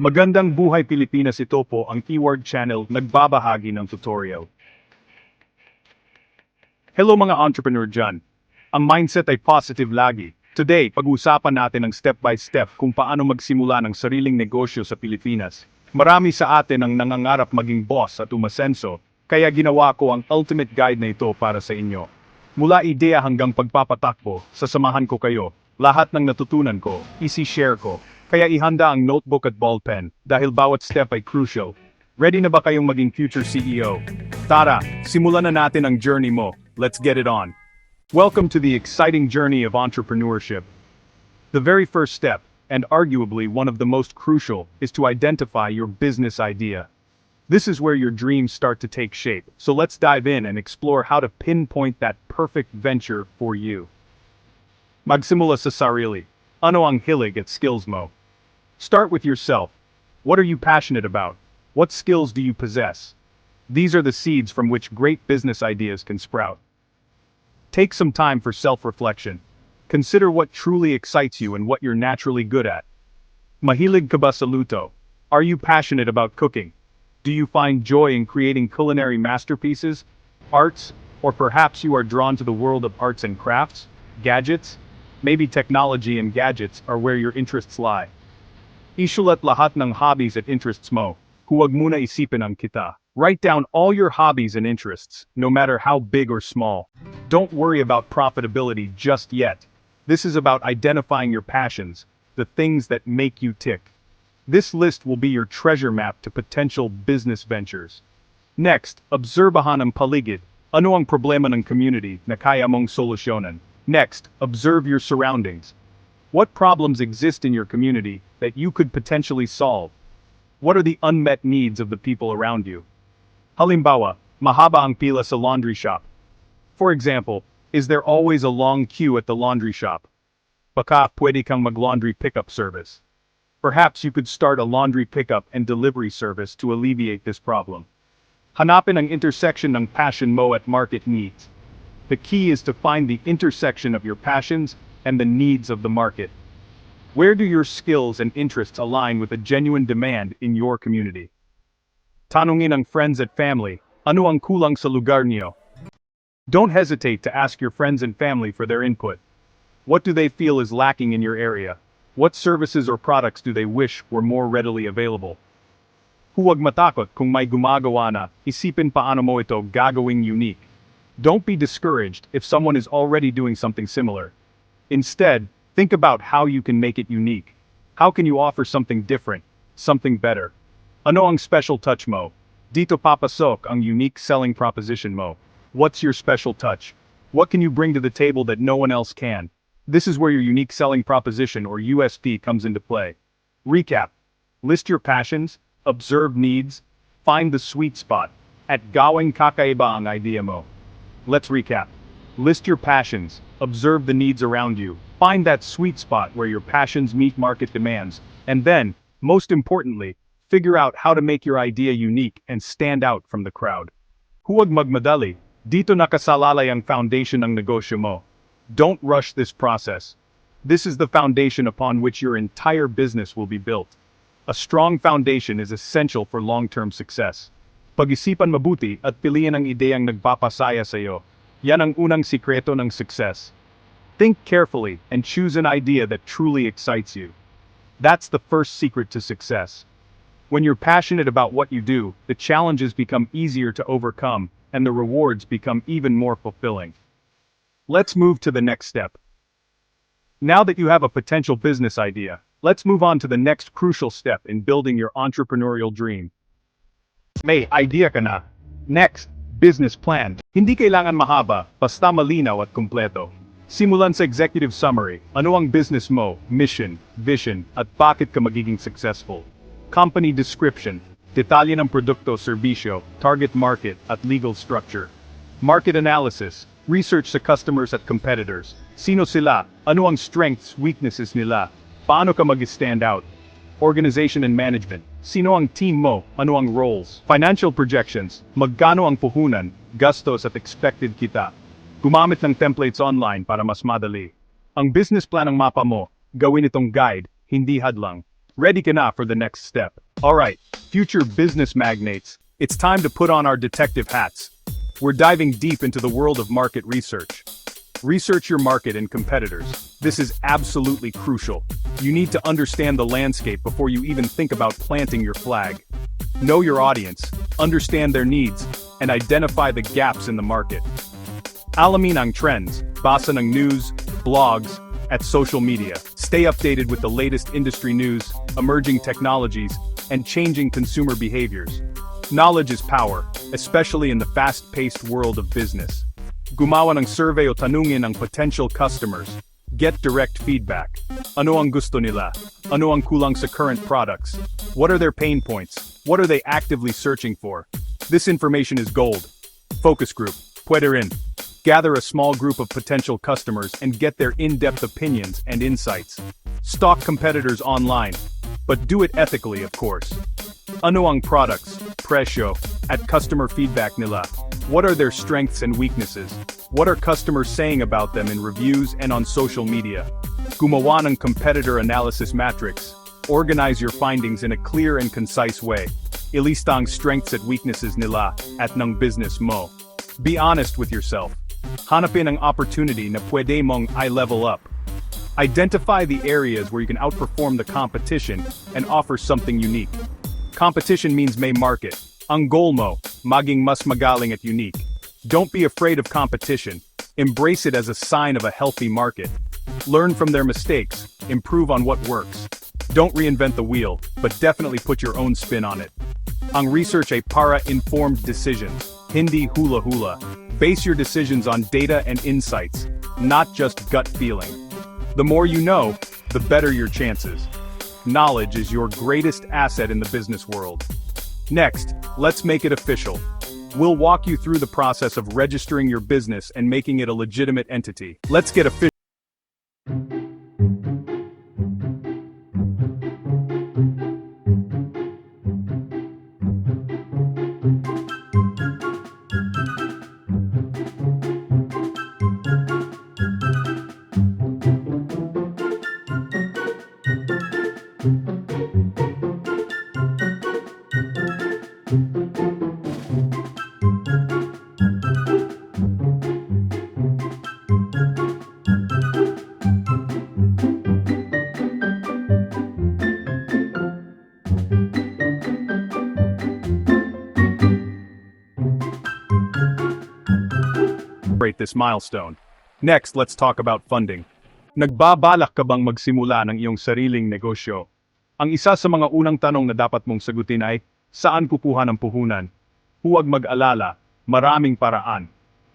Magandang buhay Pilipinas, ito po ang Keyword Channel nagbabahagi ng tutorial. Hello mga entrepreneur dyan. Ang mindset ay positive lagi. Today, pag-uusapan natin ang step-by-step kung paano magsimula ng sariling negosyo sa Pilipinas. Marami sa atin ang nangangarap maging boss at umasenso, kaya ginawa ko ang ultimate guide na ito para sa inyo. Mula ideya hanggang pagpapatakbo, sasamahan ko kayo. Lahat ng natutunan ko, isi-share ko. Kaya ihanda ang notebook at ballpen, dahil bawat step ay crucial. Ready na ba kayong maging future CEO? Tara, simulan na natin ang journey mo. Let's get it on. Welcome to the exciting journey of entrepreneurship. The very first step, and arguably one of the most crucial, is to identify your business idea. This is where your dreams start to take shape, so let's dive in and explore how to pinpoint that perfect venture for you. Magsimula sa sarili. Ano ang hilig at skills mo? Start with yourself. What are you passionate about? What skills do you possess? These are the seeds from which great business ideas can sprout. Take some time for self-reflection. Consider what truly excites you and what you're naturally good at. Mahilig ka ba sa luto? Are you passionate about cooking? Do you find joy in creating culinary masterpieces, arts, or perhaps you are drawn to the world of arts and crafts, gadgets? Maybe technology and gadgets are where your interests lie. Isulat lahat ng hobbies at interests mo. Huwag muna isipin ang kita. Write down all your hobbies and interests, no matter how big or small. Don't worry about profitability just yet. This is about identifying your passions, the things that make you tick. This list will be your treasure map to potential business ventures. Next, obserbahan ang paligid. Ano ang problema ng community na kaya mong solusyonan? Next, observe your surroundings. What problems exist in your community that you could potentially solve? What are the unmet needs of the people around you? Halimbawa, mahaba ang pila sa laundry shop. For example, is there always a long queue at the laundry shop? Baka pwede kang mag-laundry pickup service. Perhaps you could start a laundry pickup and delivery service to alleviate this problem. Hanapin ang intersection ng passion mo at market needs. The key is to find the intersection of your passions and the needs of the market. Where do your skills and interests align with a genuine demand in your community? Tanungin ang friends at family, ano ang kulang sa lugar niyo? Don't hesitate to ask your friends and family for their input. What do they feel is lacking in your area? What services or products do they wish were more readily available? Huwag matakot kung may gumagawa na, isipin paano mo ito gagawing unique. Don't be discouraged if someone is already doing something similar. Instead, think about how you can make it unique. How can you offer something different, something better? Ano ang special touch mo? Dito papasok ang unique selling proposition mo. What's your special touch? What can you bring to the table that no one else can? This is where your unique selling proposition or USP comes into play. Recap. List your passions, observe needs, find the sweet spot, at gawing kakaiba ang idea mo. Let's recap. List your passions, observe the needs around you, find that sweet spot where your passions meet market demands, and then, most importantly, figure out how to make your idea unique and stand out from the crowd. Huwag magmadali, dito nakasalalay ang foundation ng negosyo mo. Don't rush this process. This is the foundation upon which your entire business will be built. A strong foundation is essential for long-term success. Pag-isipan mabuti at piliin ang ideyang nagpapasaya sa iyo. Yan ang unang sikreto ng success. Think carefully and choose an idea that truly excites you. That's the first secret to success. When you're passionate about what you do, the challenges become easier to overcome, and the rewards become even more fulfilling. Let's move to the next step. Now that you have a potential business idea, let's move on to the next crucial step in building your entrepreneurial dream. May idea ka na. Next, business plan. Hindi kailangan mahaba, basta malinaw at kumpleto. Simulan sa executive summary, ano ang business mo, mission, vision, at bakit ka magiging successful. Company description, detalye ng produkto, serbisyo, target market, at legal structure. Market analysis, research sa customers at competitors. Sino sila, ano ang strengths, weaknesses nila, paano ka mag-stand out. Organization and management, sino ang team mo, ano ang roles. Financial projections, magkano ang puhunan, gastos at expected kita. Gumamit ng templates online para mas madali. Ang business plan ng mapa mo, gawin itong guide, hindi hadlang. Ready ka na for the next step. Alright, future business magnates, it's time to put on our detective hats. We're diving deep into the world of market research. Research your market and competitors. This is absolutely crucial. You need to understand the landscape before you even think about planting your flag. Know your audience, understand their needs, and identify the gaps in the market. Alamin ang trends, basa ng news, blogs, at social media. Stay updated with the latest industry news, emerging technologies, and changing consumer behaviors. Knowledge is power, especially in the fast-paced world of business. Gumawa ng survey o tanungin ang potential customers. Get direct feedback. Ano ang gusto nila? Ano ang kulang sa current products? What are their pain points? What are they actively searching for? This information is gold. Focus group. Pwede rin. Gather a small group of potential customers and get their in-depth opinions and insights. Stalk competitors online, but do it ethically, of course. Ano ang products, presyo, at customer feedback nila? What are their strengths and weaknesses? What are customers saying about them in reviews and on social media? Gumawa ng competitor analysis matrix. Organize your findings in a clear and concise way. Ilista ang strengths at weaknesses nila at ng business mo. Be honest with yourself. Hanapin ang opportunity na pwede mong i-level up. Identify the areas where you can outperform the competition and offer something unique. Competition means may market. Ang goal mo, maging mas magaling at unique. Don't be afraid of competition. Embrace it as a sign of a healthy market. Learn from their mistakes, improve on what works. Don't reinvent the wheel, but definitely put your own spin on it. Ang research ay para informed decisions, hindi hula-hula. Base your decisions on data and insights, not just gut feeling. The more you know, the better your chances. Knowledge is your greatest asset in the business world. Next, let's make it official. We'll walk you through the process of registering your business and making it a legitimate entity. Let's get official. This milestone. Next, let's talk about funding. Nagbabalak ka bang magsimula ng iyong sariling negosyo? Ang isa sa mga unang tanong na dapat mong sagutin ay, saan kukuha ng puhunan? Huwag mag-alala, maraming paraan.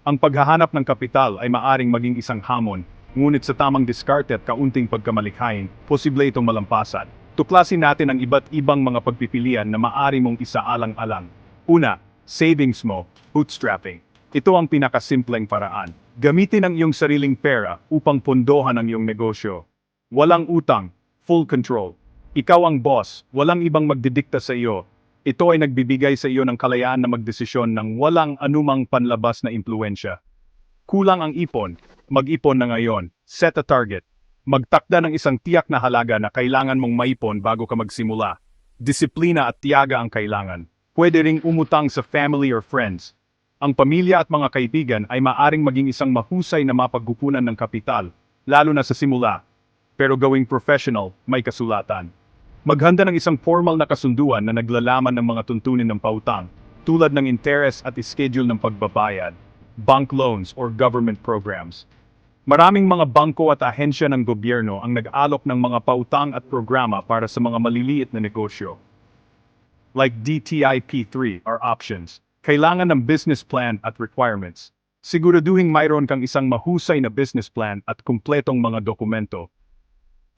Ang paghahanap ng kapital ay maaring maging isang hamon, ngunit sa tamang diskarte at kaunting pagkamalikhain, posible itong malampasan. Tuklasin natin ang iba't ibang mga pagpipilian na maaari mong isaalang-alang. Una, savings mo, bootstrapping. Ito ang pinakasimpleng paraan. Gamitin ang iyong sariling pera upang pondohan ang iyong negosyo. Walang utang, full control. Ikaw ang boss, walang ibang magdidikta sa iyo. Ito ay nagbibigay sa iyo ng kalayaan na magdesisyon ng walang anumang panlabas na impluensya. Kulang ang ipon, mag-ipon na ngayon, set a target. Magtakda ng isang tiyak na halaga na kailangan mong maipon bago ka magsimula. Disiplina at tiyaga ang kailangan. Pwede ring umutang sa family or friends. Ang pamilya at mga kaibigan ay maaring maging isang mahusay na mapagkukunan ng kapital, lalo na sa simula. Pero gawing professional, may kasulatan. Maghanda ng isang formal na kasunduan na naglalaman ng mga tuntunin ng pautang, tulad ng interes at schedule ng pagbabayad, bank loans or government programs. Maraming mga bangko at ahensya ng gobyerno ang nag-alok ng mga pautang at programa para sa mga maliliit na negosyo. Like DTIP3 are options. Kailangan ng business plan at requirements. Siguraduhin mayroon kang isang mahusay na business plan at kumpletong mga dokumento.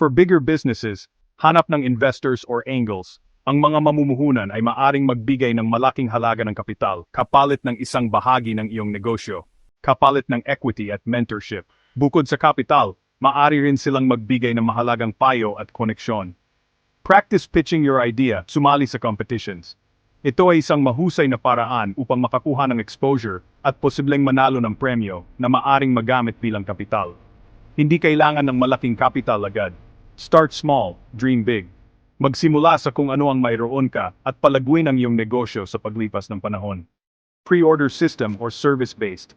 For bigger businesses, hanap ng investors or angles. Ang mga mamumuhunan ay maaring magbigay ng malaking halaga ng kapital, kapalit ng isang bahagi ng iyong negosyo, kapalit ng equity at mentorship. Bukod sa kapital, maaari rin silang magbigay ng mahalagang payo at koneksyon. Practice pitching your idea, sumali sa competitions. Ito ay isang mahusay na paraan upang makakuha ng exposure at posibleng manalo ng premyo na maaring magamit bilang kapital. Hindi kailangan ng malaking kapital agad. Start small, dream big. Magsimula sa kung ano ang mayroon ka at palaguin ang iyong negosyo sa paglipas ng panahon. Pre-order system or service-based.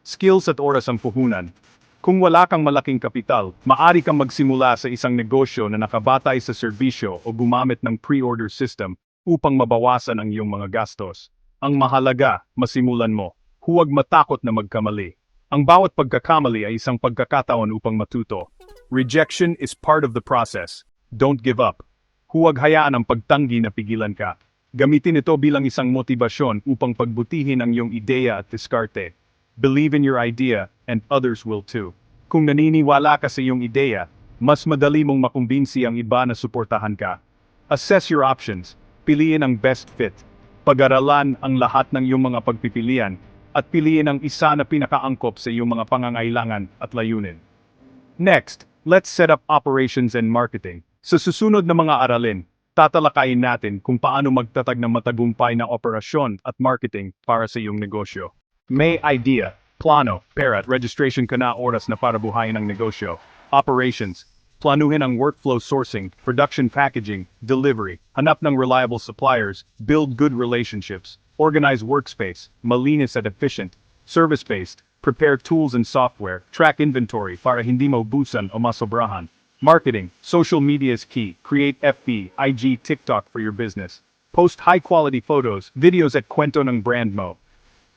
Skills at oras ang puhunan. Kung wala kang malaking kapital, maaari kang magsimula sa isang negosyo na nakabatay sa serbisyo o gumamit ng pre-order system upang mabawasan ang iyong mga gastos. Ang mahalaga, masimulan mo. Huwag matakot na magkamali. Ang bawat pagkakamali ay isang pagkakataon upang matuto. Rejection is part of the process. Don't give up. Huwag hayaan ang pagtanggi na pigilan ka. Gamitin ito bilang isang motibasyon upang pagbutihin ang iyong ideya at diskarte. Believe in your idea, and others will too. Kung naniniwala ka sa iyong ideya, mas madali mong makumbinsi ang iba na suportahan ka. Assess your options. Piliin ang best fit. Pag-aralan ang lahat ng iyong mga pagpipilian, at piliin ang isa na pinakaangkop sa iyong mga pangangailangan at layunin. Next, let's set up operations and marketing. Sa susunod na mga aralin, tatalakayin natin kung paano magtatag ng matagumpay na operasyon at marketing para sa iyong negosyo. May idea, plano, pera at registration ka na oras na para buhayin ang negosyo. Operations, planuhin ang workflow sourcing, production packaging, delivery, hanap ng reliable suppliers, build good relationships, organize workspace, malinis at efficient, service-based, prepare tools and software, track inventory para hindi maubusan o masobrahan. Marketing, social media is key, create FB, IG, TikTok for your business. Post high-quality photos, videos at kwento ng brand mo.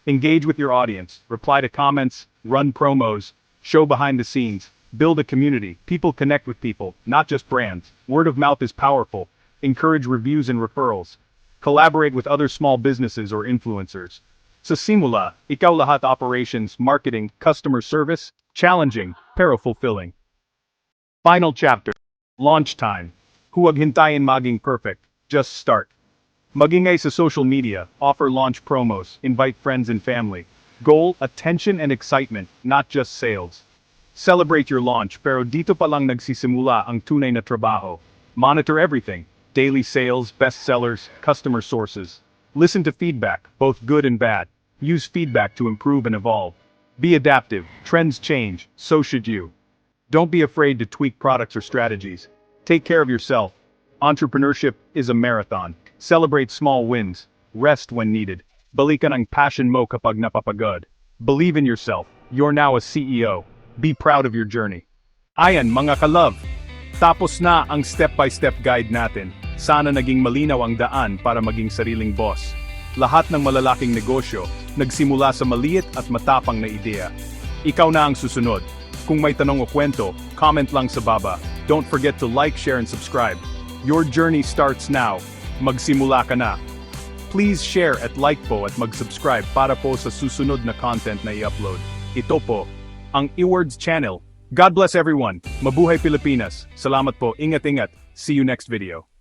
Engage with your audience, reply to comments, run promos, show behind the scenes, build a community. People connect with people, not just brands. Word of mouth is powerful. Encourage reviews and referrals. Collaborate with other small businesses or influencers. Sa simula, ikaw lahat operations, marketing, customer service, challenging, pero fulfilling. Final chapter. Launch time. Huwag hintayin maging perfect. Just start. Magingay sa social media, offer launch promos, invite friends and family. Goal, attention and excitement, not just sales. Celebrate your launch pero dito pa lang nagsisimula ang tunay na trabaho. Monitor everything, daily sales, bestsellers, customer sources. Listen to feedback, both good and bad. Use feedback to improve and evolve. Be adaptive, trends change, so should you. Don't be afraid to tweak products or strategies. Take care of yourself. Entrepreneurship is a marathon. Celebrate small wins. Rest when needed. Balikan ang passion mo kapag napapagod. Believe in yourself. You're now a CEO. Be proud of your journey. Ayan mga kalove. Tapos na ang step-by-step guide natin. Sana naging malinaw ang daan para maging sariling boss. Lahat ng malalaking negosyo, nagsimula sa maliit at matapang na ideya. Ikaw na ang susunod. Kung may tanong o kwento, comment lang sa baba. Don't forget to like, share and subscribe. Your journey starts now. Magsimula ka na. Please share at like po at mag-subscribe para po sa susunod na content na i-upload. Ito po, ang iWords channel. God bless everyone. Mabuhay Pilipinas. Salamat po. Ingat-ingat. See you next video.